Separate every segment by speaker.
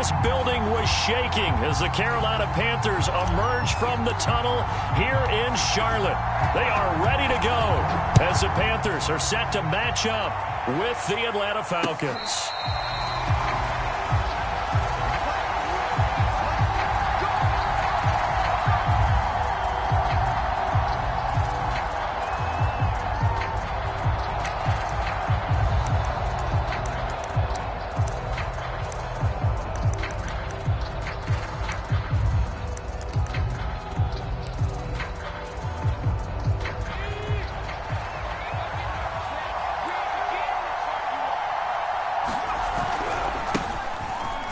Speaker 1: This building was shaking as the Carolina Panthers emerged from the tunnel here in Charlotte. They are ready to go as the Panthers are set to match up with the Atlanta Falcons.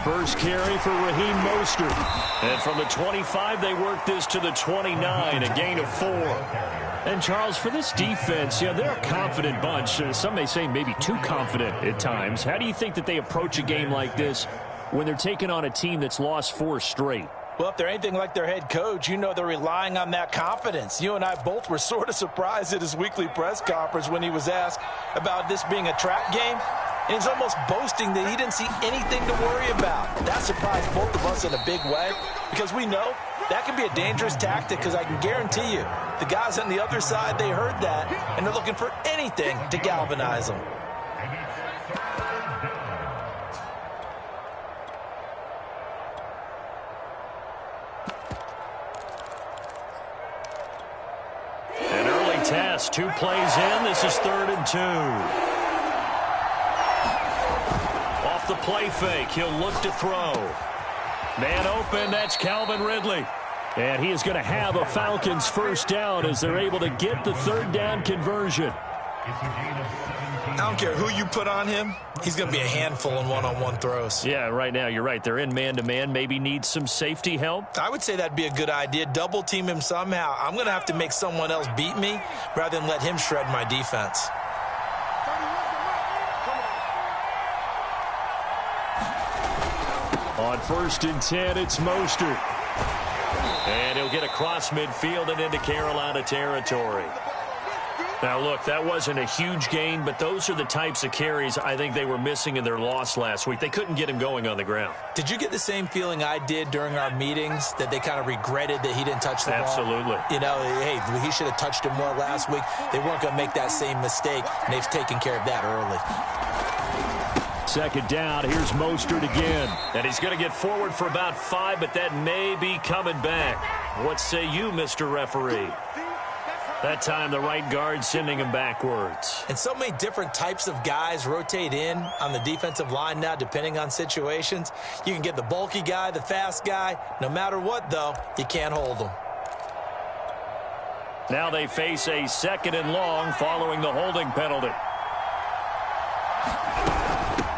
Speaker 1: First carry for Raheem Mostert. And from the 25, they work this to the 29, a gain of 4. And, Charles, for this defense, they're a confident bunch. Some may say maybe too confident at times. How do you think that they approach a game like this when they're taking on a team that's lost 4 straight?
Speaker 2: Well, if they're anything like their head coach, they're relying on that confidence. You and I both were sort of surprised at his weekly press conference when he was asked about this being a trap game. And he's almost boasting that he didn't see anything to worry about. That surprised both of us in a big way because we know that can be a dangerous tactic because I can guarantee you the guys on the other side, they heard that, and they're looking for anything to galvanize them.
Speaker 1: An early test, 2 plays in. This is 3rd and 2. The play fake. He'll look to throw. Man open. That's Calvin Ridley. And he is going to have a Falcons first down as they're able to get the 3rd down conversion.
Speaker 2: I don't care who you put on him. He's going to be a handful in one-on-one throws.
Speaker 1: Yeah, right now you're right. They're in man-to-man. Maybe need some safety help.
Speaker 2: I would say that'd be a good idea. Double team him somehow. I'm going to have to make someone else beat me rather than let him shred my defense.
Speaker 1: On 1st and 10, it's Mostert. And he'll get across midfield and into Carolina territory. Now, look, that wasn't a huge gain, but those are the types of carries I think they were missing in their loss last week. They couldn't get him going on the ground.
Speaker 2: Did you get the same feeling I did during our meetings, that they kind of regretted that he didn't touch the ball?
Speaker 1: Absolutely.
Speaker 2: Hey, he should have touched him more last week. They weren't going to make that same mistake, and they've taken care of that early.
Speaker 1: 2nd down, here's Mostert again. And he's going to get forward for about 5, but that may be coming back. What say you, Mr. Referee? That time, the right guard sending him backwards.
Speaker 2: And so many different types of guys rotate in on the defensive line now, depending on situations. You can get the bulky guy, the fast guy. No matter what, though, you can't hold them.
Speaker 1: Now they face a 2nd and long following the holding penalty.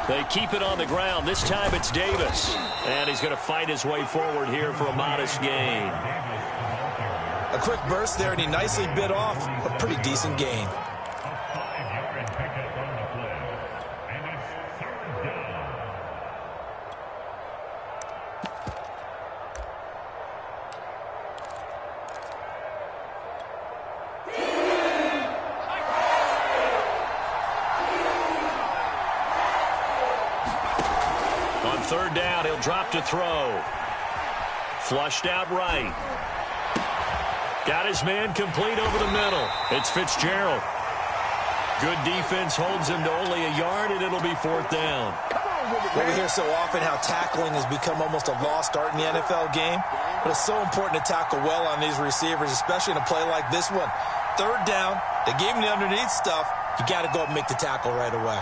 Speaker 1: They keep it on the ground. This time it's Davis. And he's going to fight his way forward here for a modest gain.
Speaker 2: A quick burst there, and he nicely bit off a pretty decent gain.
Speaker 1: On 3rd down, he'll drop to throw. Flushed out right. Got his man complete over the middle. It's Fitzgerald. Good defense holds him to only a yard, and it'll be 4th down.
Speaker 2: Well, we hear so often how tackling has become almost a lost art in the NFL game, but it's so important to tackle well on these receivers, especially in a play like this one. 3rd down, they gave him the underneath stuff. You got to go up and make the tackle right away.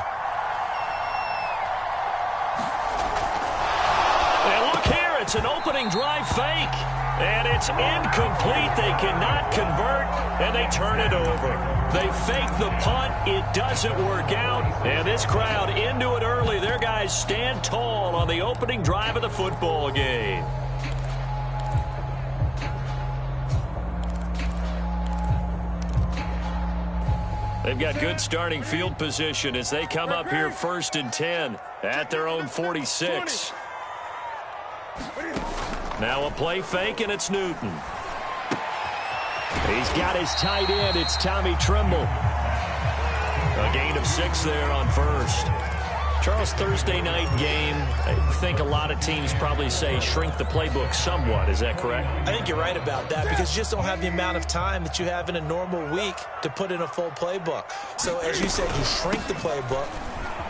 Speaker 1: And look here, it's an opening drive fake. And it's incomplete. They cannot convert, and they turn it over. They fake the punt. It doesn't work out. And this crowd into it early. Their guys stand tall on the opening drive of the football game. They've got good starting field position as they come up here 1st and 10 at their own 46. Now a play fake, and it's Newton. He's got his tight end. It's Tommy Tremble. A gain of 6 there on 1st. Charles, Thursday night game, I think a lot of teams probably say shrink the playbook somewhat. Is that correct?
Speaker 2: I think you're right about that because you just don't have the amount of time that you have in a normal week to put in a full playbook. So as you said, you shrink the playbook,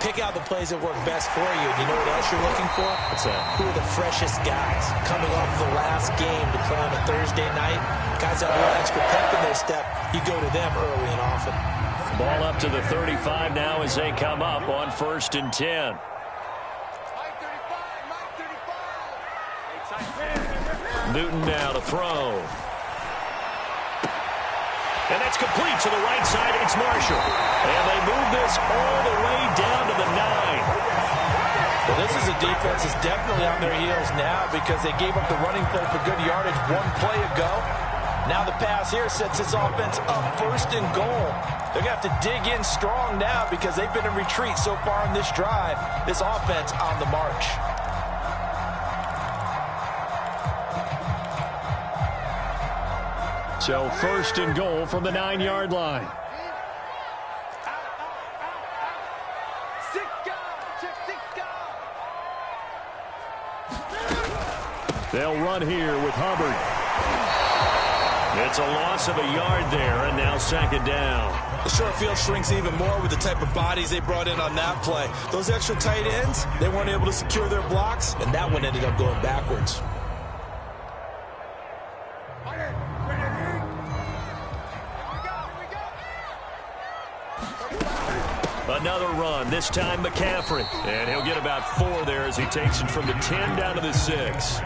Speaker 2: pick out the plays that work best for you. You know what else you're looking for?
Speaker 1: What's that?
Speaker 2: Who are the freshest guys coming off the last game to play on a Thursday night? Guys that have a little extra pep in their step, you go to them early and often.
Speaker 1: Ball up to the 35 now as they come up on 1st and 10. Newton now to throw. And that's complete to the right side. It's Marshall. And they move this all the way down to the 9.
Speaker 2: Well, this is a defense that's definitely on their heels now because they gave up the running play for good yardage one play ago. Now the pass here sets this offense up 1st and goal. They're going to have to dig in strong now because they've been in retreat so far in this drive. This offense on the march.
Speaker 1: So 1st and goal from the 9-yard line. They'll run here with Hubbard. It's a loss of a yard there, and now 2nd down.
Speaker 2: The short field shrinks even more with the type of bodies they brought in on that play. Those extra tight ends, they weren't able to secure their blocks, and that one ended up going backwards.
Speaker 1: Another run, this time McCaffrey. And he'll get about 4 there as he takes it from the 10 down to the 6.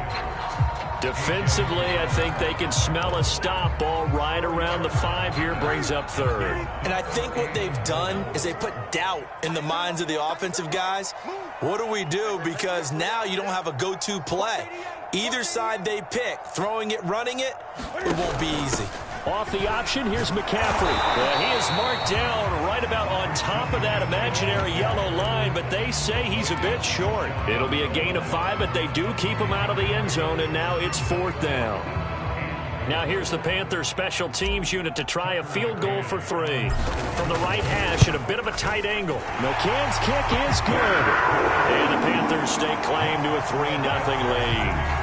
Speaker 1: Defensively, I think they can smell a stop ball right around the 5 here, brings up 3rd.
Speaker 2: And I think what they've done is they put doubt in the minds of the offensive guys. What do we do? Because now you don't have a go-to play. Either side they pick, throwing it, running it, it won't be easy.
Speaker 1: Off the option, here's McCaffrey. Well, he is marked down right about on top of that imaginary yellow line, but they say he's a bit short. It'll be a gain of 5, but they do keep him out of the end zone, and now it's 4th down. Now here's the Panthers special teams unit to try a field goal for 3. From the right hash at a bit of a tight angle. McCann's kick is good. And the Panthers stake claim to a 3-0 lead.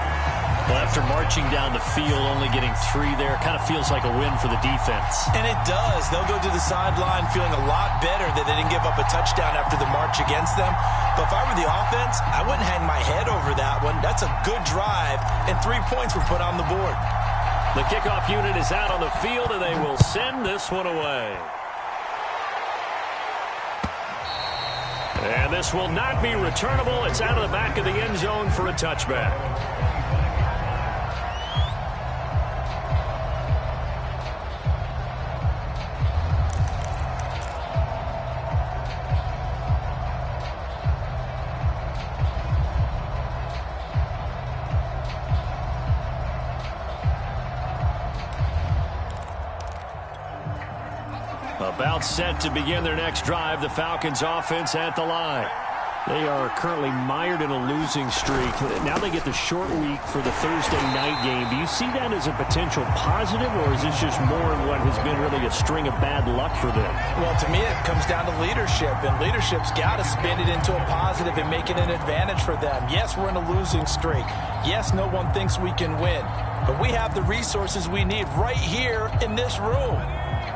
Speaker 1: Well, after marching down the field, only getting 3 there, kind of feels like a win for the defense.
Speaker 2: And it does. They'll go to the sideline feeling a lot better that they didn't give up a touchdown after the march against them. But if I were the offense, I wouldn't hang my head over that one. That's a good drive, and 3 points were put on the board.
Speaker 1: The kickoff unit is out on the field, and they will send this one away. And this will not be returnable. It's out of the back of the end zone for a touchback. About set to begin their next drive, the Falcons offense at the line. They are currently mired in a losing streak. Now they get the short week for the Thursday night game. Do you see that as a potential positive, or is this just more of what has been really a string of bad luck for them?
Speaker 2: Well, to me, it comes down to leadership, and leadership's got to spin it into a positive and make it an advantage for them. Yes, we're in a losing streak. Yes, no one thinks we can win, but we have the resources we need right here in this room.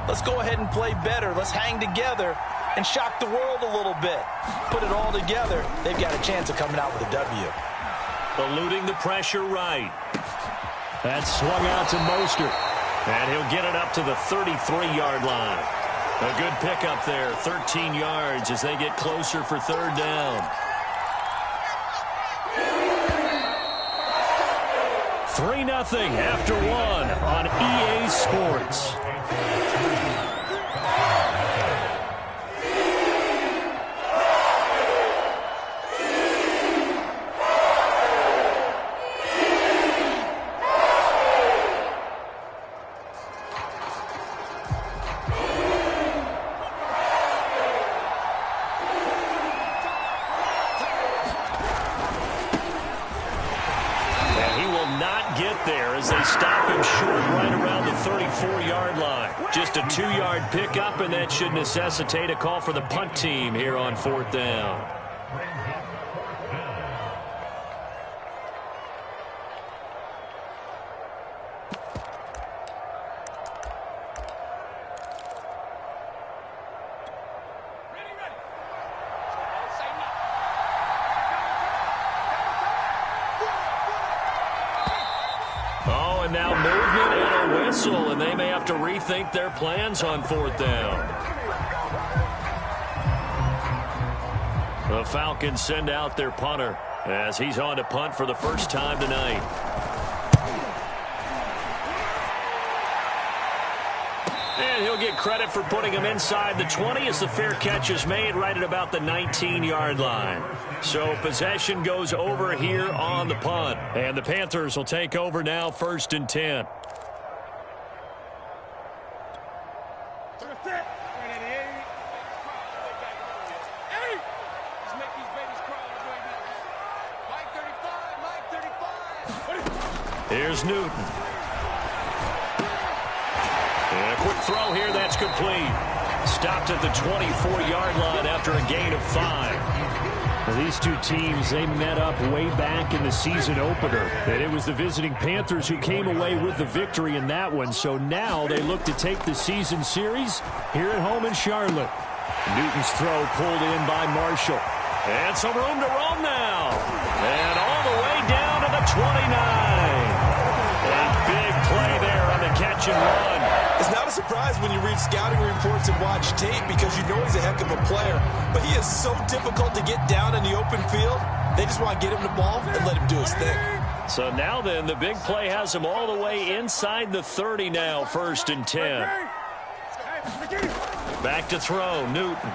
Speaker 2: Let's go ahead and play better. Let's hang together and shock the world a little bit. Put it all together, they've got a chance of coming out with a W.
Speaker 1: Eluding the pressure right. That's swung out to Mostert. And he'll get it up to the 33-yard line. A good pickup there, 13 yards as they get closer for 3rd down. 3-0 after 1 on EA Sports. There as they stop him short right around the 34-yard line. Just a 2-yard pickup, and that should necessitate a call for the punt team here on 4th down. Oh, and now movement and a whistle, and they may have to rethink their plans on fourth down. The Falcons send out their punter as he's on to punt for the first time tonight. And he'll get credit for putting him inside the 20 as the fair catch is made right at about the 19-yard line. So possession goes over here on the punt. And the Panthers will take over now, 1st and 10. Here's Newton. And a quick throw here, that's complete. Stopped at the 24-yard line after a gain of 5.
Speaker 3: Well, these two teams, they met up way back in the season opener. And it was the visiting Panthers who came away with the victory in that one. So now they look to take the season series here at home in Charlotte. Newton's throw pulled in by Marshall.
Speaker 1: And some room to roam now. And all the way down to the 29. A big play there on the catch and run.
Speaker 2: It's not a surprise when you read scouting reports and watch tape because you know he's a heck of a player. But he is so difficult to get down in the open field. They just want to get him the ball and let him do his thing.
Speaker 1: So now then, the big play has him all the way inside the 30 now, 1st and 10. Back to throw, Newton.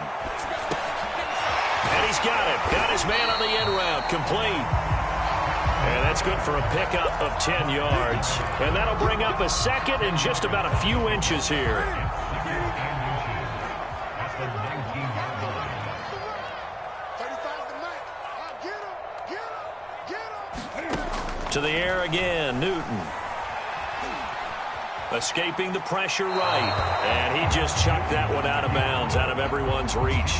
Speaker 1: And he's got it. Got his man on the end route, complete. And that's good for a pickup of 10 yards. And that'll bring up a second and just about a few inches here. To the air again, Newton. Escaping the pressure right. And he just chucked that one out of bounds, out of everyone's reach.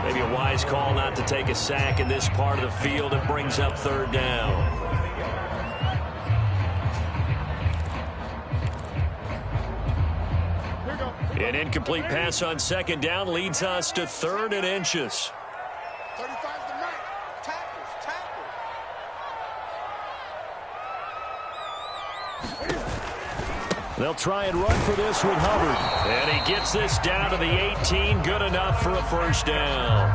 Speaker 1: Maybe a wise call not to take a sack in this part of the field. It brings up 3rd down. An incomplete pass on 2nd down leads us to 3rd and inches.
Speaker 4: 35 to Mike. Tackles.
Speaker 1: They'll try and run for this with Hubbard. And he gets this down to the 18. Good enough for a 1st down.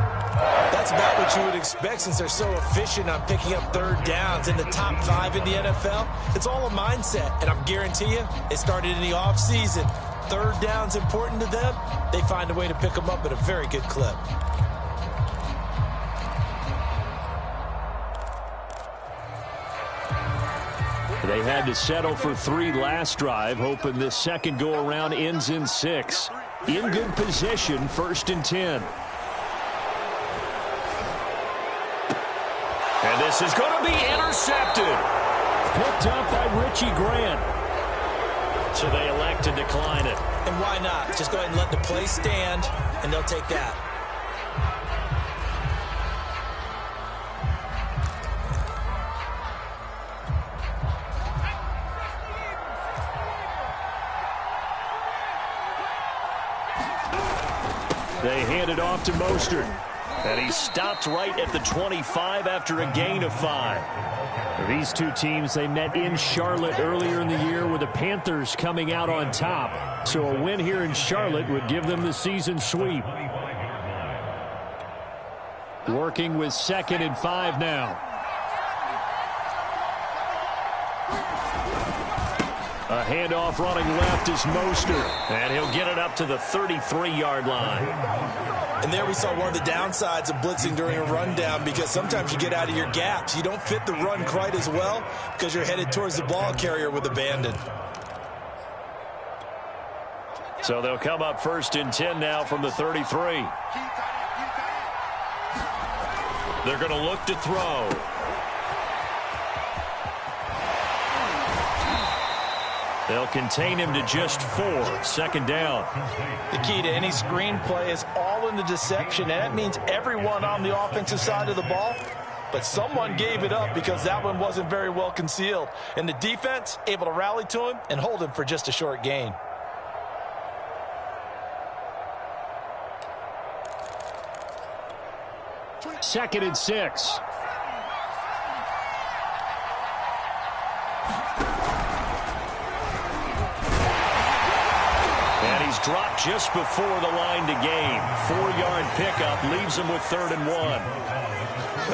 Speaker 2: That's about what you would expect since they're so efficient on picking up 3rd downs in the top 5 in the NFL. It's all a mindset, and I guarantee you it started in the offseason. 3rd down's important to them. They find a way to pick them up at a very good clip.
Speaker 1: They had to settle for 3 last drive, hoping this second go-around ends in 6. In good position, 1st and 10. And this is going to be intercepted.
Speaker 3: Picked up by Richie Grant.
Speaker 1: So they elect to decline it.
Speaker 2: And why not? Just go ahead and let the play stand, and they'll take that.
Speaker 1: They hand it off to Mostert. And he stopped right at the 25 after a gain of 5.
Speaker 3: These two teams, they met in Charlotte earlier in the year with the Panthers coming out on top. So a win here in Charlotte would give them the season sweep. Working with 2nd and 5 now.
Speaker 1: A handoff running left is Mostert. And he'll get it up to the 33-yard line.
Speaker 2: And there we saw one of the downsides of blitzing during a rundown because sometimes you get out of your gaps. You don't fit the run quite as well because you're headed towards the ball carrier with abandon.
Speaker 1: So they'll come up 1st and 10 now from the 33. They're going to look to throw. They'll contain him to just 4. Second down.
Speaker 2: The key to any screenplay is all in the deception, and that means everyone on the offensive side of the ball. But someone gave it up because that one wasn't very well concealed. And the defense able to rally to him and hold him for just a short gain.
Speaker 3: Second and 6.
Speaker 1: And he's dropped just before the line to gain. 4-yard pickup leaves him with 3rd and 1.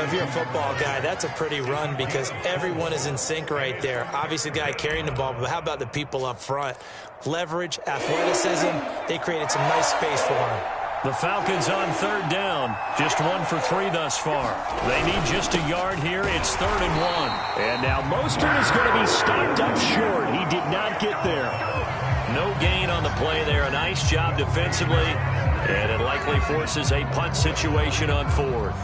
Speaker 5: If you're a football guy, that's a pretty run because everyone is in sync right there. Obviously, the guy carrying the ball, but how about the people up front? Leverage, athleticism, they created some nice space for him.
Speaker 1: The Falcons on 3rd down. Just 1 for 3 thus far. They need just a yard here. It's 3rd and 1.
Speaker 3: And now Mostert is going to be stopped up short. He did not get there.
Speaker 1: No gain on the play there. A nice job defensively. And it likely forces a punt situation on 4th.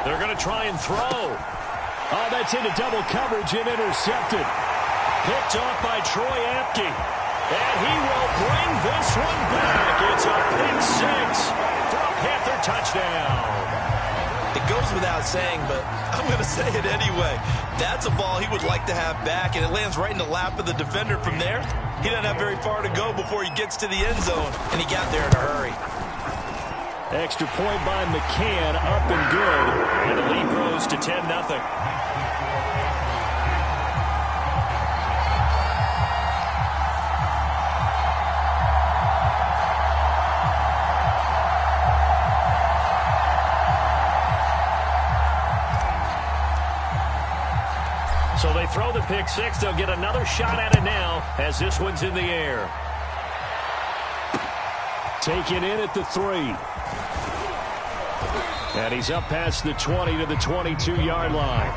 Speaker 1: They're going to try and throw.
Speaker 3: Oh, that's into double coverage and intercepted.
Speaker 1: Picked off by Troy Apke. And he will bring this one back. It's a pick 6 for a Panther touchdown.
Speaker 2: It goes without saying, but I'm going to say it anyway. That's a ball he would like to have back, and it lands right in the lap of the defender from there. He doesn't have very far to go before he gets to the end zone, and he got there in a hurry.
Speaker 3: Extra point by McCann, up and good.
Speaker 1: And the lead grows to 10-0. So they throw the pick 6. They'll get another shot at it now as this one's in the air.
Speaker 3: Taken in at the 3. And he's up past the 20 to the 22-yard line.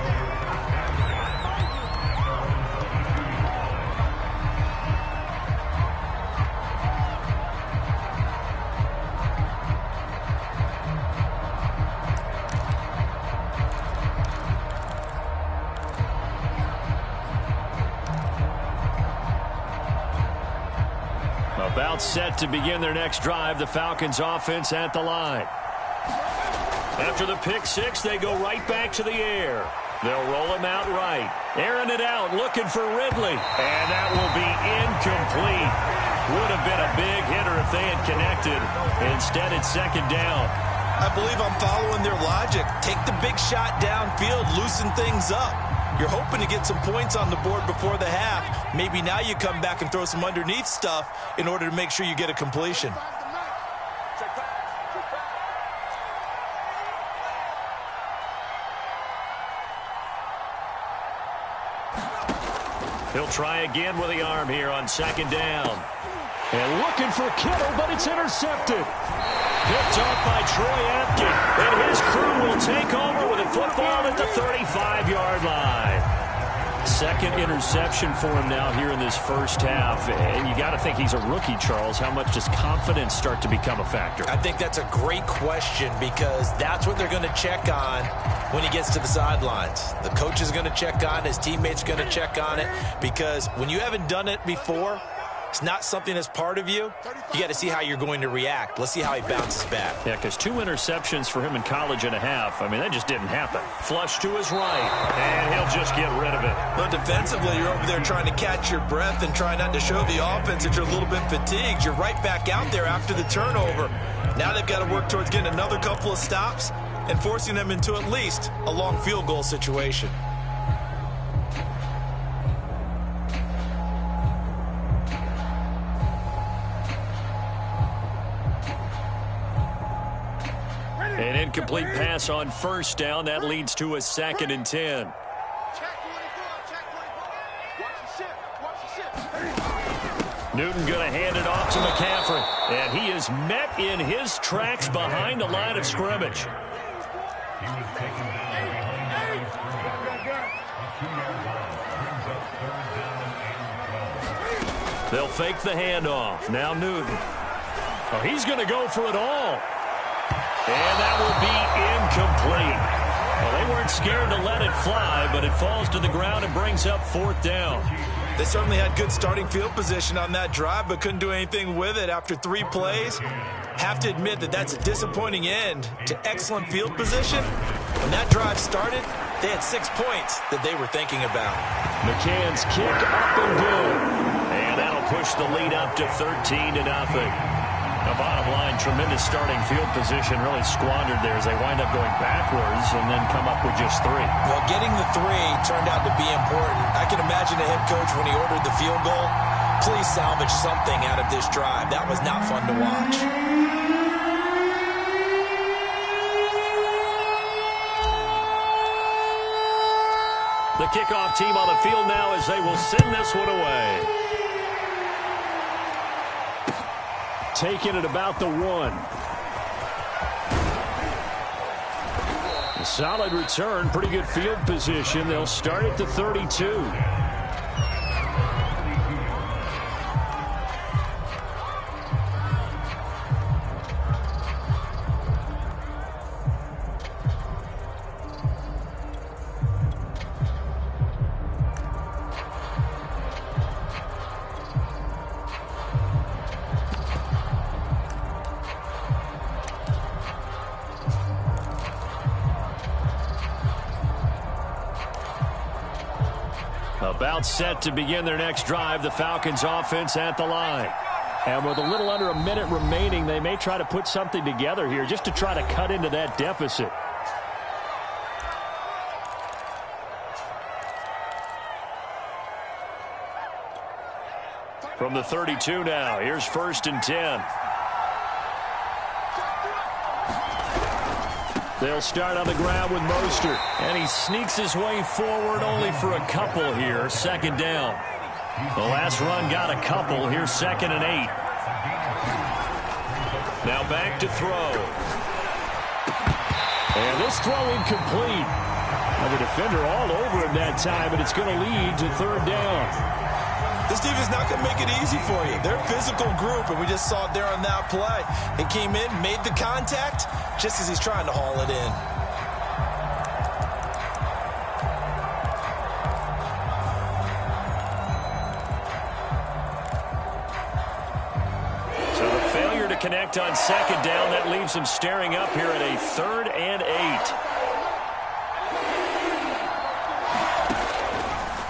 Speaker 1: About set to begin their next drive. The Falcons offense at the line. After the pick 6, they go right back to the air. They'll roll him out right. Airing it out, looking for Ridley. And that will be incomplete. Would have been a big hitter if they had connected. Instead, it's 2nd down.
Speaker 2: I believe I'm following their logic. Take the big shot downfield, loosen things up. You're hoping to get some points on the board before the half. Maybe now you come back and throw some underneath stuff in order to make sure you get a completion.
Speaker 1: He'll try again with the arm here on 2nd down.
Speaker 3: And looking for Kittle, but it's intercepted.
Speaker 1: Picked off by Troy Apke. And his crew will take over with a football at the 35-yard line. 2nd interception for him now here in this first half. And you got to think he's a rookie, Charles. How much does confidence start to become a factor?
Speaker 5: I think that's a great question because that's what they're going to check on when he gets to the sidelines. The coach is going to check on it. His teammates are going to check on it because when you haven't done it before, it's not something that's part of you. You got to see how you're going to react. Let's see how he bounces back.
Speaker 1: Yeah, because 2 interceptions for him in college and a half. I mean, that just didn't happen. Flush to his right, and he'll just get rid of it.
Speaker 2: But defensively, you're over there trying to catch your breath and try not to show the offense that you're a little bit fatigued. You're right back out there after the turnover. Now they've got to work towards getting another couple of stops and forcing them into at least a long field goal situation.
Speaker 1: An incomplete pass on 1st down. That leads to a 2nd and 10. Newton going to hand it off to McCaffrey. And he is met in his tracks behind the line of scrimmage. They'll fake the handoff. Now Newton. Oh, he's going to go for it all. And that will be incomplete. Well, they weren't scared to let it fly, but it falls to the ground and brings up 4th down.
Speaker 2: They certainly had good starting field position on that drive, but couldn't do anything with it after 3 plays. Have to admit that that's a disappointing end to excellent field position. When that drive started, they had 6 points that they were thinking about.
Speaker 1: McCann's kick up and good. And that'll push the lead up to 13-0. The bottom line, tremendous starting field position, really squandered there as they wind up going backwards and then come up with just 3.
Speaker 2: Well, getting the 3 turned out to be important. I can imagine the head coach when he ordered the field goal, please salvage something out of this drive. That was not fun to watch.
Speaker 1: The kickoff team on the field now as they will send this one away. Taking it about the 1. A solid return, pretty good field position. They'll start at the 32. About set to begin their next drive, the Falcons offense at the line. And with a little under a minute remaining, they may try to put something together here just to try to cut into that deficit. From the 32 now, here's 1st and 10. They'll start on the ground with Mostert. And he sneaks his way forward only for a couple here. 2nd down. The last run got a couple. Here's 2nd and 8. Now back to throw. And this throw incomplete. Now the defender all over him that time, but it's going to lead to 3rd down.
Speaker 2: This defense not going to make it easy for you. They're a physical group, and we just saw it there on that play. He came in, made the contact, just as he's trying to haul it in.
Speaker 1: So the failure to connect on 2nd down, that leaves him staring up here at a 3rd and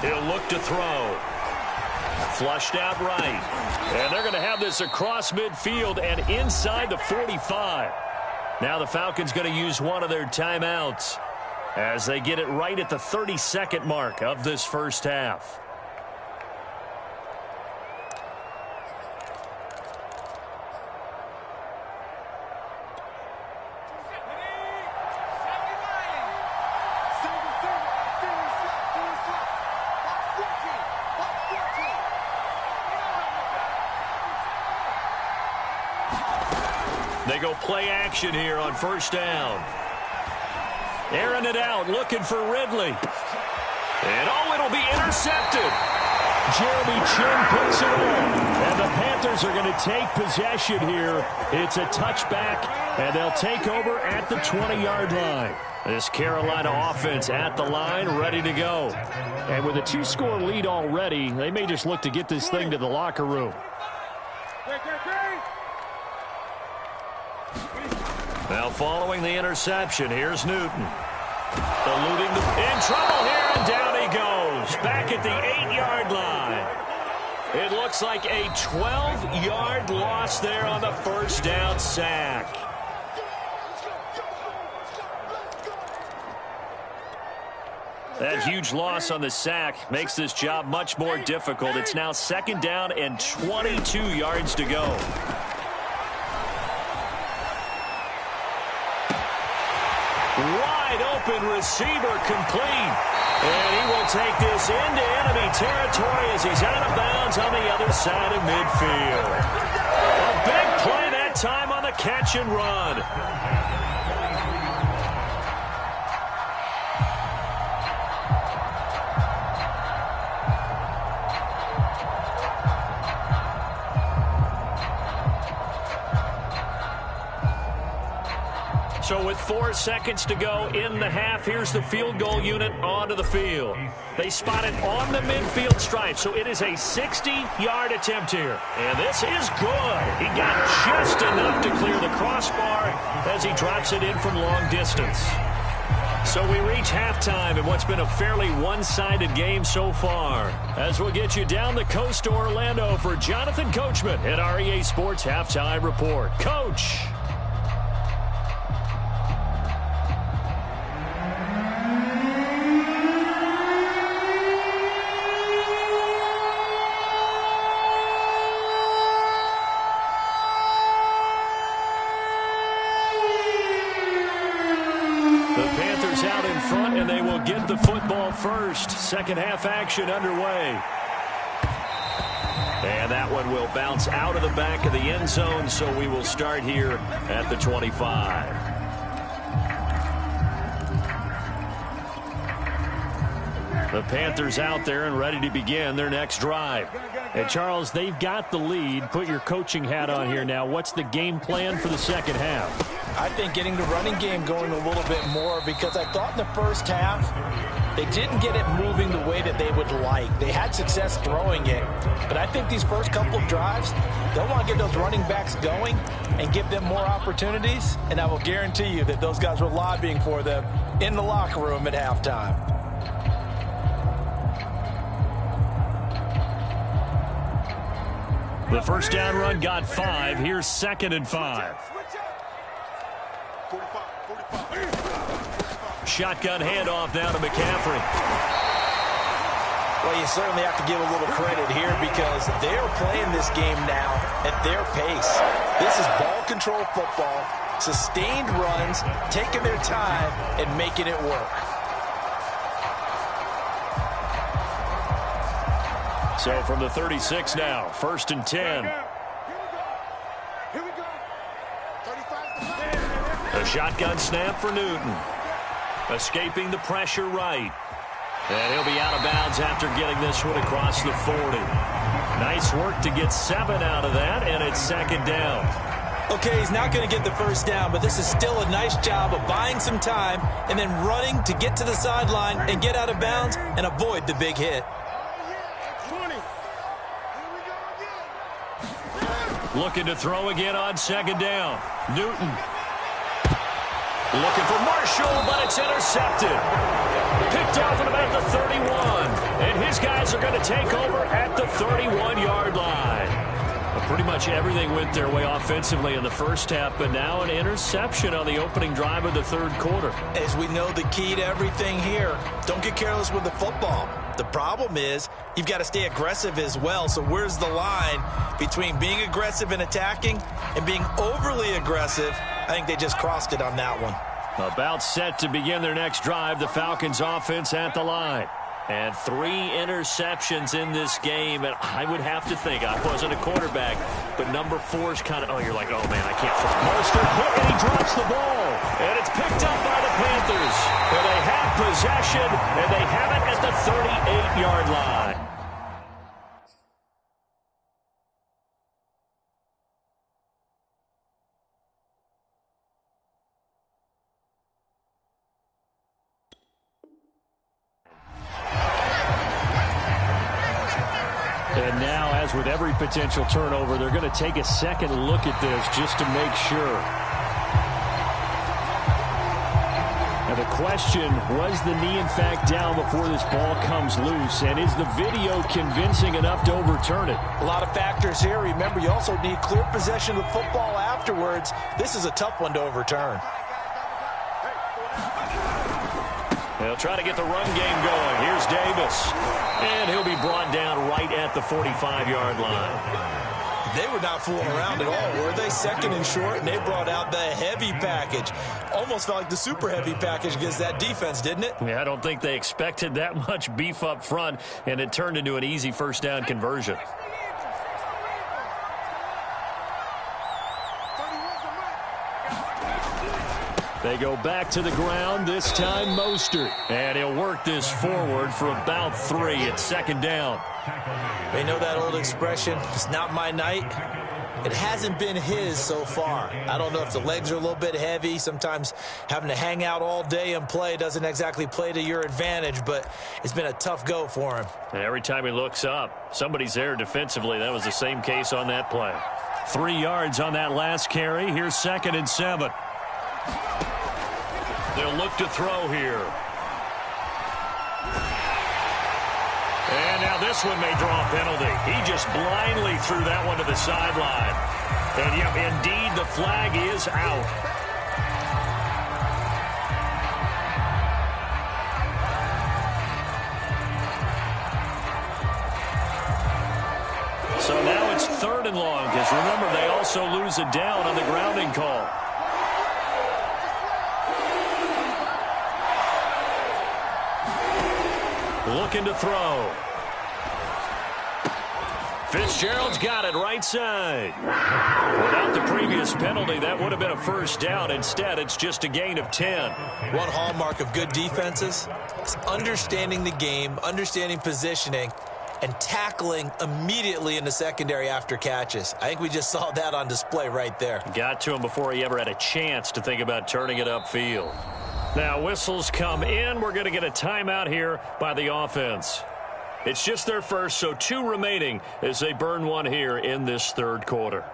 Speaker 1: 8. He'll look to throw. Flushed out right. And they're going to have this across midfield and inside the 45. Now the Falcons going to use one of their timeouts as they get it right at the 32nd mark of this first half. They go play action here on 1st down. Airing it out, looking for Ridley. And oh, it'll be intercepted. Jeremy Chin puts it on. And the Panthers are going to take possession here. It's a touchback, and they'll take over at the 20-yard line. This Carolina offense at the line, ready to go. And with a 2-score lead already, they may just look to get this thing to the locker room. Now following the interception, here's Newton. Eluding in trouble here, and down he goes. Back at the 8-yard line. It looks like a 12-yard loss there on the 1st down sack. That huge loss on the sack makes this job much more difficult. It's now 2nd down and 22 yards to go. Wide open receiver complete. And he will take this into enemy territory as he's out of bounds on the other side of midfield. A big play that time on the catch and run. So with 4 seconds to go in the half, here's the field goal unit onto the field. They spot it on the midfield stripe, so it is a 60-yard attempt here. And this is good. He got just enough to clear the crossbar as he drops it in from long distance. So we reach halftime in what's been a fairly one-sided game so far. As we'll get you down the coast to Orlando for Jonathan Coachman at our EA Sports Halftime Report. Coach! Out in front, and they will get the football first. Second half action underway. And that one will bounce out of the back of the end zone, so we will start here at the 25. The Panthers out there and ready to begin their next drive. And Charles, they've got the lead. Put your coaching hat on here now. What's the game plan for the second half?
Speaker 2: I think getting the running game going a little bit more, because I thought in the first half they didn't get it moving the way that they would like. They had success throwing it, but I think these first couple of drives, they'll want to get those running backs going and give them more opportunities, and I will guarantee you that those guys were lobbying for them in the locker room at halftime.
Speaker 1: The first down run got 5. Here's 2nd and 5. Shotgun handoff down to McCaffrey.
Speaker 2: Well, you certainly have to give a little credit here because they're playing this game now at their pace. This is ball control football, sustained runs, taking their time and making it work.
Speaker 1: So from the 36 now, 1st and 10.
Speaker 4: Here we go. 35 to 9.
Speaker 1: A shotgun snap for Newton. Escaping the pressure right. And he'll be out of bounds after getting this one across the 40. Nice work to get 7 out of that, and it's 2nd down.
Speaker 2: Okay, he's not going to get the first down, but this is still a nice job of buying some time and then running to get to the sideline and get out of bounds and avoid the big hit.
Speaker 4: 20. Here we go again.
Speaker 1: Looking to throw again on 2nd down. Newton. Looking for Marshall, but it's intercepted. Picked off at about the 31. And his guys are going to take over at the 31-yard line. But pretty much everything went their way offensively in the first half, but now an interception on the opening drive of the 3rd quarter.
Speaker 2: As we know, the key to everything here, don't get careless with the football. The problem is you've got to stay aggressive as well. So where's the line between being aggressive and attacking and being overly aggressive? I think they just crossed it on that one.
Speaker 1: About set to begin their next drive, the Falcons offense at the line. And 3 interceptions in this game, and I would have to think, I wasn't a quarterback, but number 4 is kind of, oh, you're like, oh, man, I can't. Mostert hit, and he drops the ball, and it's picked up by the Panthers. And they have possession, and they have it at the 38-yard line. And now, as with every potential turnover, they're going to take a second look at this just to make sure. Now the question, was the knee in fact down before this ball comes loose? And is the video convincing enough to overturn it?
Speaker 2: A lot of factors here. Remember, you also need clear possession of the football afterwards. This is a tough one to overturn.
Speaker 1: They'll try to get the run game going. Here's Davis. And he'll be brought down right at the 45-yard line.
Speaker 2: They were not fooling around at all, were they? Second and short, and they brought out the heavy package. Almost felt like the super heavy package against that defense, didn't it?
Speaker 3: Yeah, I don't think they expected that much beef up front, and it turned into an easy first down conversion. They go back to the ground, this time Mostert. And he'll work this forward for about 3 at second down.
Speaker 2: They know that old expression, it's not my night. It hasn't been his so far. I don't know if the legs are a little bit heavy. Sometimes having to hang out all day and play doesn't exactly play to your advantage, but it's been a tough go for him.
Speaker 3: And every time he looks up, somebody's there defensively. That was the same case on that play. 3 yards on that last carry. Here's 2nd and 7. They'll look to throw here. And now this one may draw a penalty. He just blindly threw that one to the sideline. And, yeah, indeed, the flag is out. So now it's 3rd and long, because remember, they also lose a down on the grounding call. Looking to throw. Fitzgerald's got it right side. Without the previous penalty, that would have been a first down. Instead, it's just a gain of 10.
Speaker 2: One hallmark of good defenses is understanding the game, understanding positioning, and tackling immediately in the secondary after catches. I think we just saw that on display right there.
Speaker 3: Got to him before he ever had a chance to think about turning it upfield. Now whistles come in. We're going to get a timeout here by the offense. It's just their first, so 2 remaining as they burn one here in this 3rd quarter.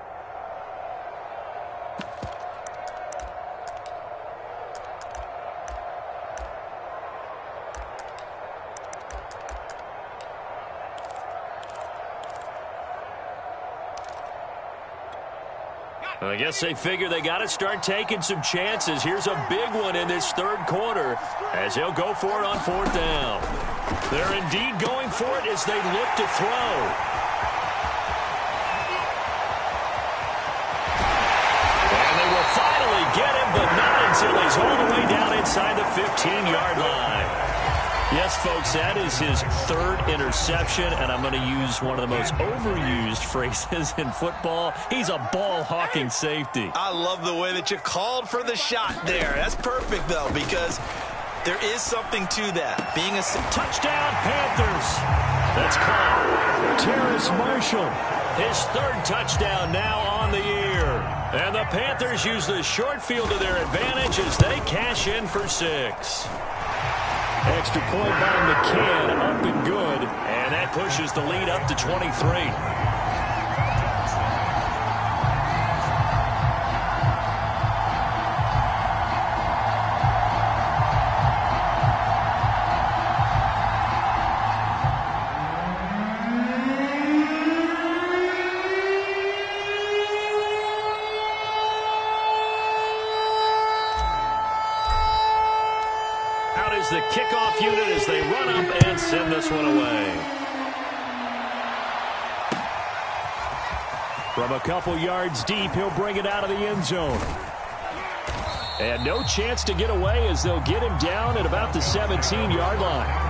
Speaker 3: I guess they figure they got to start taking some chances. Here's a big one in this 3rd quarter as they'll go for it on 4th down. They're indeed going for it as they look to throw. And they will finally get him, but not until he's all the way down inside the 15-yard line. Yes, folks, that is his 3rd interception, and I'm going to use one of the most overused phrases in football. He's a ball-hawking safety.
Speaker 2: I love the way that you called for the shot there. That's perfect, though, because there is something to that. Being a
Speaker 3: touchdown, Panthers. That's caught. Terrace Marshall, his 3rd touchdown now on the year. And the Panthers use the short field to their advantage as they cash in for 6. Extra point by McCann, up and good, and that pushes the lead up to 23. The kickoff unit as they run up and send this one away. From a couple yards deep, he'll bring it out of the end zone. And no chance to get away as they'll get him down at about the 17-yard line.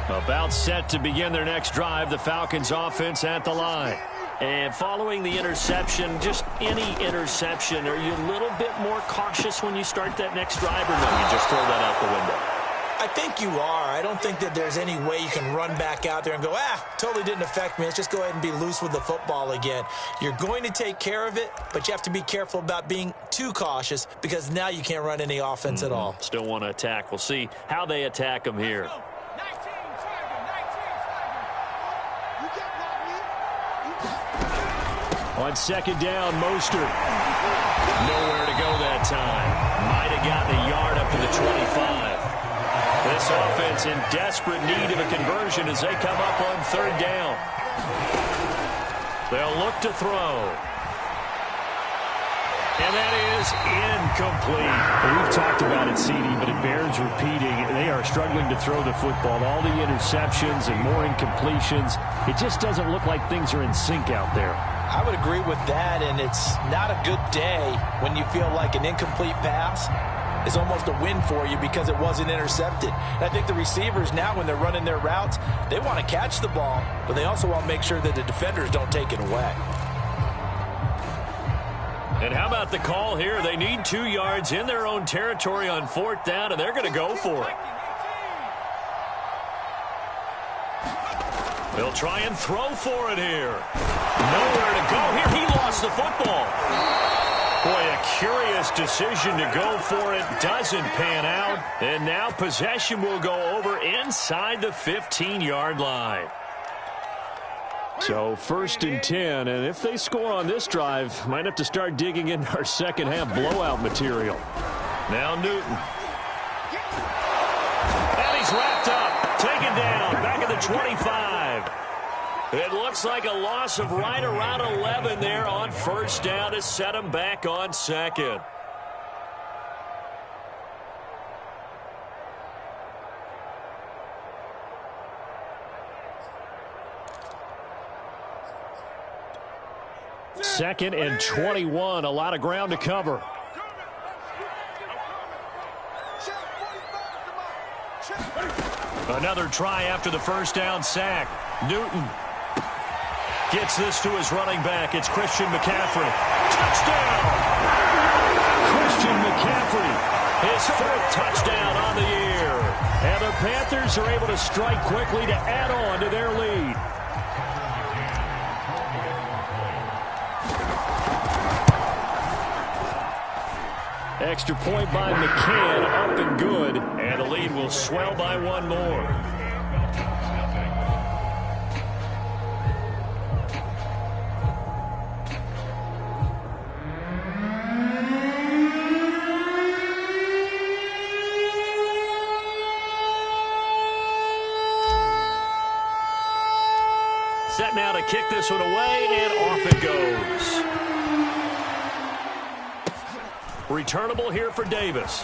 Speaker 3: About set to begin their next drive, the Falcons offense at the line. And following the interception, just any interception, are you a little bit more cautious when you start that next drive, or no, you just throw that out the window?
Speaker 2: I think you are. I don't think that there's any way you can run back out there and go, totally didn't affect me. Let's just go ahead and be loose with the football again. You're going to take care of it, but you have to be careful about being too cautious because now you can't run any offense at all.
Speaker 3: Still want to attack. We'll see how they attack them here. On 2nd down, Mostert. Nowhere to go that time. Might have gotten a yard up to the 25. This offense in desperate need of a conversion as they come up on 3rd down.
Speaker 1: They'll look to throw. And that is incomplete.
Speaker 3: We've talked about it, CD, but it bears repeating. They are struggling to throw the football. All the interceptions and more incompletions. It just doesn't look like things are in sync out there.
Speaker 2: I would agree with that, and it's not a good day when you feel like an incomplete pass is almost a win for you because it wasn't intercepted. And I think the receivers now, when they're running their routes, they want to catch the ball, but they also want to make sure that the defenders don't take it away.
Speaker 1: And how about the call here? They need 2 yards in their own territory on 4th down, and they're going to go for it. They'll try and throw for it here. Nowhere to go here. He lost the football. Boy, a curious decision to go for it. Doesn't pan out. And now possession will go over inside the 15-yard line.
Speaker 3: So 1st and 10, and if they score on this drive, might have to start digging into our second half blowout material.
Speaker 1: Now Newton. And he's wrapped up. Taken down. Back at the 25. It looks like a loss of right around 11 there on 1st down to set him back on 2nd.
Speaker 3: Second and 21, a lot of ground to cover.
Speaker 1: Another try after the 1st down sack. Newton gets this to his running back. It's Christian McCaffrey. Touchdown! Christian McCaffrey, his 4th touchdown on the year. And the Panthers are able to strike quickly to add on to their lead.
Speaker 3: Extra point by McCann, up and good.
Speaker 1: And the lead will swell by 1 more. Set now to kick this one away, and off it goes. Returnable here for Davis.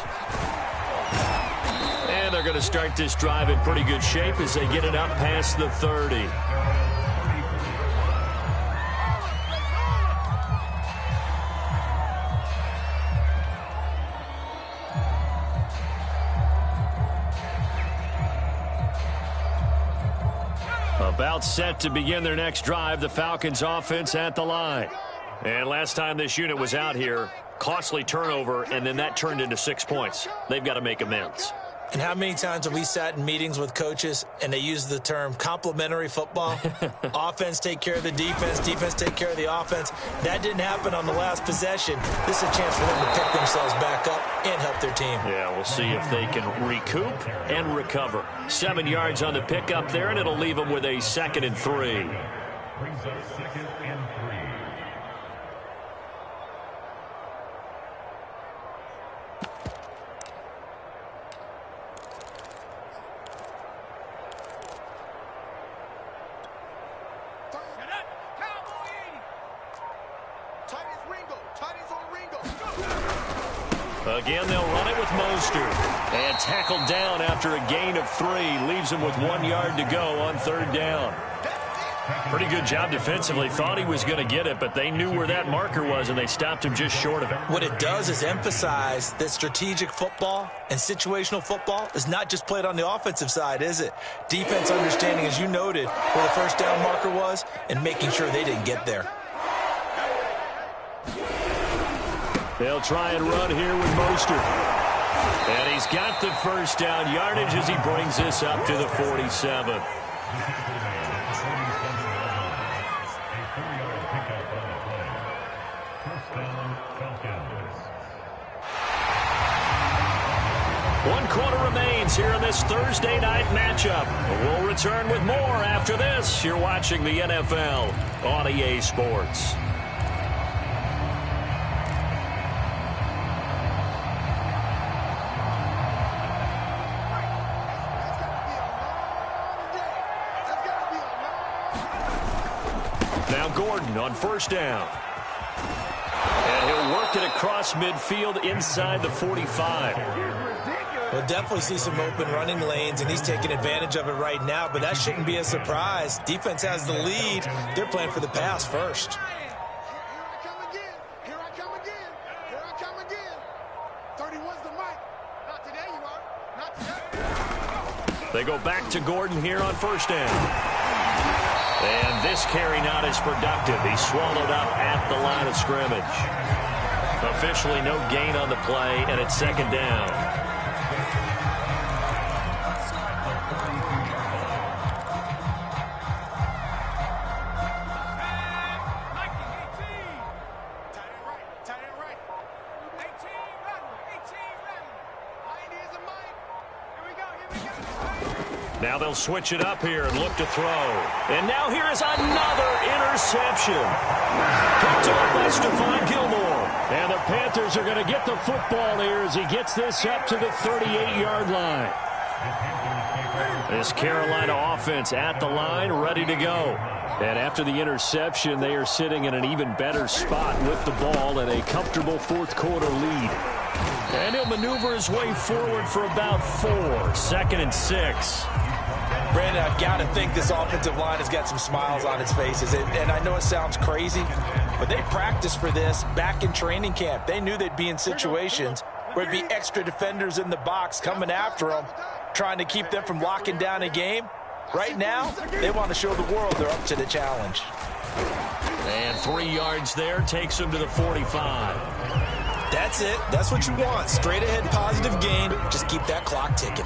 Speaker 1: And they're going to start this drive in pretty good shape as they get it up past the 30. About set to begin their next drive, the Falcons offense at the line. And last time this unit was out here, costly turnover, and then that turned into 6 points. They've got to make amends.
Speaker 2: And how many times have we sat in meetings with coaches and they use the term complementary football? Offense take care of the defense, defense take care of the offense. That didn't happen on the last possession. This is a chance for them to pick themselves back up and help their team.
Speaker 1: Yeah, we'll see if they can recoup and recover. 7 yards on the pickup there, and it'll leave them with a 2nd and 3.
Speaker 6: Brings up 2nd and 3.
Speaker 1: Again, they'll run it with Mostert. And tackled down after a gain of 3. Leaves him with 1 yard to go on 3rd down. Pretty good job defensively. Thought he was going to get it, but they knew where that marker was, and they stopped him just short of it.
Speaker 2: What it does is emphasize that strategic football and situational football is not just played on the offensive side, is it? Defense understanding, as you noted, where the 1st down marker was and making sure they didn't get there.
Speaker 3: They'll try and run here with Mostert.
Speaker 1: And he's got the 1st down yardage as he brings this up to the 47. One quarter remains here in this Thursday night matchup. We'll return with more after this. You're watching the NFL on EA Sports. Now Gordon on first down. And he'll work it across midfield inside the 45.
Speaker 5: We'll definitely see some open running lanes, and he's taking advantage of it right now, but that shouldn't be a surprise. Defense has the lead. They're playing for the pass first.
Speaker 4: Here I come again. Here I come again. Here I come again. 31's the mic. Not today, you are. Not today.
Speaker 1: They go back to Gordon here on first down. And this carry not as productive. He's swallowed up at the line of scrimmage. Officially no gain on the play, and it's second down. Now they'll switch it up here and look to throw. And now here is another interception. Picked up by Stephon Gilmore. And the Panthers are going to get the football here as he gets this up to the 38-yard line. This Carolina offense at the line, ready to go. And after the interception, they are sitting in an even better spot with the ball and a comfortable fourth-quarter lead. And he'll maneuver his way forward for about 4. 2nd and 6.
Speaker 2: Brandon, I've got to think this offensive line has got some smiles on its faces. And I know it sounds crazy, but they practiced for this back in training camp. They knew they'd be in situations where it'd be extra defenders in the box coming after them, trying to keep them from locking down a game. Right now, they want to show the world they're up to the challenge.
Speaker 1: And 3 yards there takes them to the 45.
Speaker 5: That's it. That's what you want. Straight ahead positive gain. Just keep that clock ticking.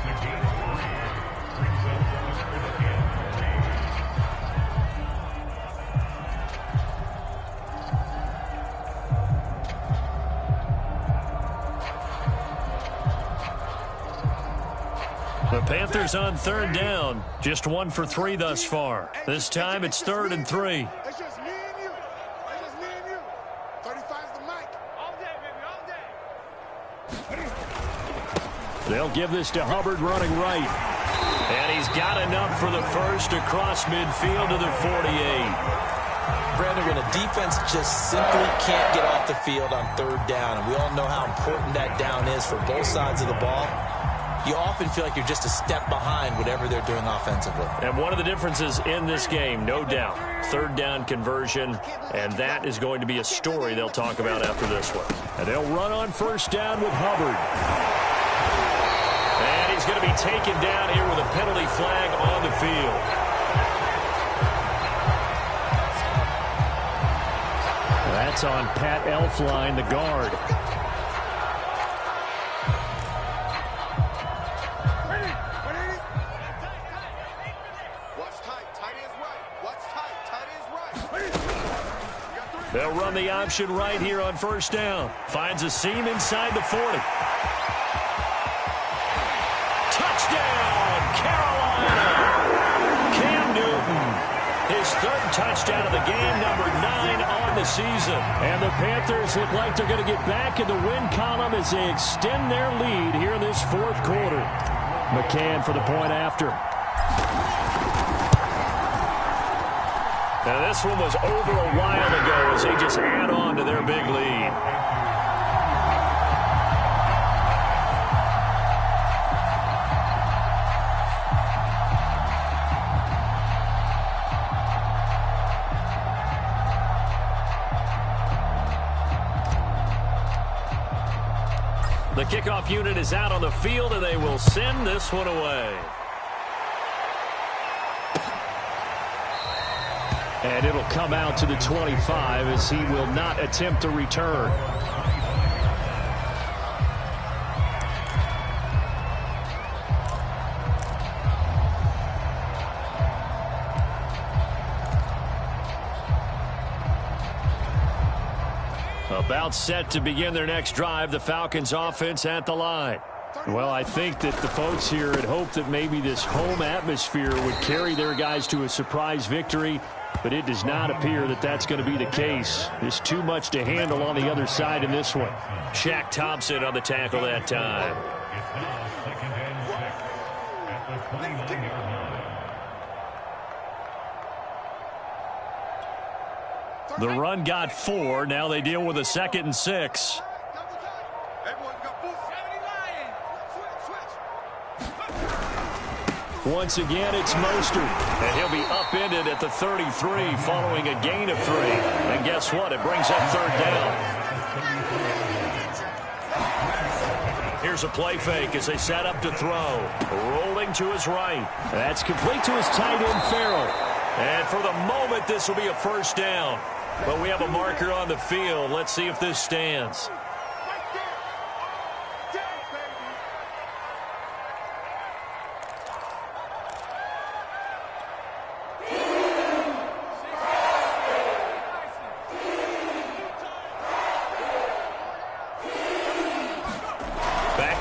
Speaker 1: The Panthers on third down. Just 1 for 3 thus far. This time it's 3rd and 3.
Speaker 4: It's just me and you. It's just me and you. 35's the mic. All day, baby, all day.
Speaker 3: They'll give this to Hubbard running right.
Speaker 1: And he's got enough for the first across midfield to the 48.
Speaker 5: Brandon, when a defense just simply can't get off the field on third down, and we all know how important that down is for both sides of the ball, you often feel like you're just a step behind whatever they're doing offensively.
Speaker 1: And one of the differences in this game, no doubt, third down conversion, and that is going to be a story they'll talk about after this one.
Speaker 3: And they'll run on first down with Hubbard.
Speaker 1: And he's going to be taken down here with a penalty flag on the field.
Speaker 3: That's on Pat Elflein, the guard.
Speaker 1: They'll run the option right here on first down. Finds a seam inside the 40. Touchdown, Carolina! Cam Newton, his 3rd touchdown of the game, number 9 on the season.
Speaker 3: And the Panthers look like they're going to get back in the win column as they extend their lead here in this 4th quarter. McCann for the point after.
Speaker 1: Now this one was over a while ago as they just add on to their big lead. The kickoff unit is out on the field, and they will send this one away.
Speaker 3: And it'll come out to the 25 as he will not attempt a return.
Speaker 1: About set to begin their next drive, the Falcons offense at the line.
Speaker 3: Well, I think that the folks here had hoped that maybe this home atmosphere would carry their guys to a surprise victory, but it does not appear that that's going to be the case. There's too much to handle on the other side in this one.
Speaker 1: Shaq Thompson on the tackle that time. The run got 4. Now they deal with a 2nd and 6. Once again, it's Mostert, and he'll be upended at the 33 following a gain of 3. And guess what? It brings up 3rd down. Here's a play fake as they set up to throw. Rolling to his right. That's complete to his tight end, Farrell. And for the moment, this will be a 1st down. But we have a marker on the field. Let's see if this stands.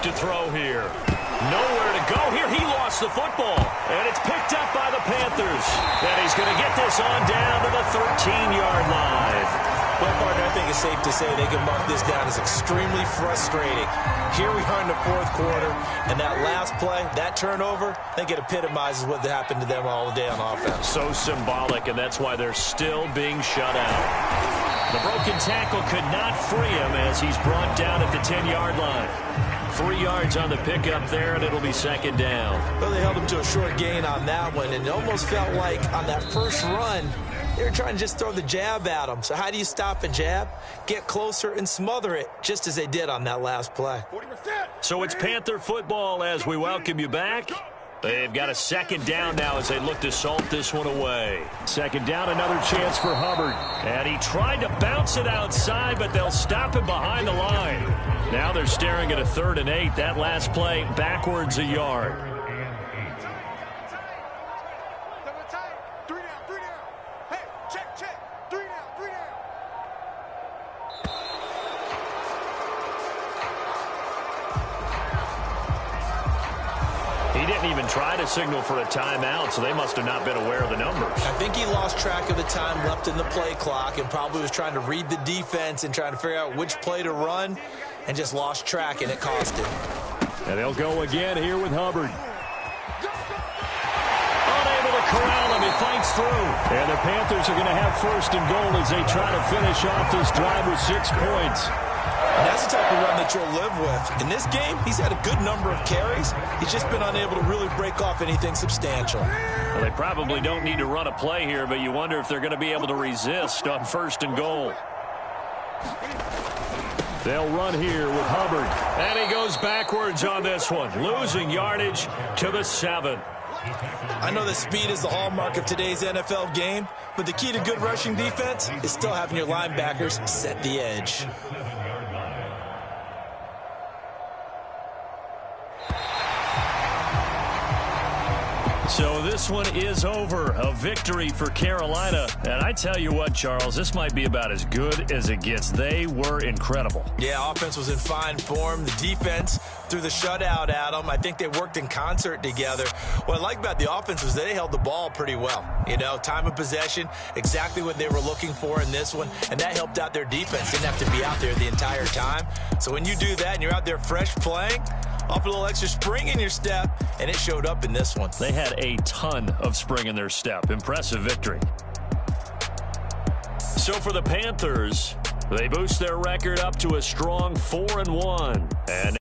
Speaker 1: To throw here. Nowhere to go here. He lost the football. And it's picked up by the Panthers. And he's going to get this on down to the 13-yard line.
Speaker 5: Well, partner, I think it's safe to say they can mark this down as extremely frustrating. Here we are in the 4th quarter, and that last play, that turnover, I think it epitomizes what happened to them all day on offense.
Speaker 1: So symbolic, and that's why they're still being shut out. The broken tackle could not free him as he's brought down at the 10-yard line. 3 yards on the pickup there, and it'll be 2nd down.
Speaker 5: Well, they held him to a short gain on that one, and it almost felt like on that first run, they were trying to just throw the jab at him. So how do you stop a jab? Get closer and smother it, just as they did on that last play.
Speaker 1: So it's Panther football as we welcome you back. They've got a 2nd down now as they look to salt this one away. 2nd down, another chance for Hubbard. And he tried to bounce it outside, but they'll stop him behind the line. Now they're staring at a 3rd and 8. That last play backwards a yard. He didn't even try to signal for a timeout, so they must have not been aware of the numbers.
Speaker 5: I think he lost track of the time left in the play clock and probably was trying to read the defense and trying to figure out which play to run and just lost track, and it cost him.
Speaker 1: And they'll go again here with Hubbard. Unable to corral him. He fights through. And the Panthers are going to have 1st and goal as they try to finish off this drive with 6 points.
Speaker 5: And that's the type of run that you'll live with. In this game, he's had a good number of carries. He's just been unable to really break off anything substantial.
Speaker 1: Well, they probably don't need to run a play here, but you wonder if they're going to be able to resist on 1st and goal. They'll run here with Hubbard. And he goes backwards on this one, losing yardage to the 7.
Speaker 5: I know that speed is the hallmark of today's NFL game, but the key to good rushing defense is still having your linebackers set the edge.
Speaker 1: So this one is over. A victory for Carolina. And I tell you what, Charles, this might be about as good as it gets. They were incredible.
Speaker 5: Yeah, offense was in fine form. The defense threw the shutout at them. I think they worked in concert together. What I like about the offense was they held the ball pretty well. You know, time of possession, exactly what they were looking for in this one. And that helped out their defense. Didn't have to be out there the entire time. So when you do that and you're out there fresh playing, off a little extra spring in your step, and it showed up in this one.
Speaker 1: They had a ton of spring in their step. Impressive victory. So for the Panthers, they boost their record up to a strong 4-1. And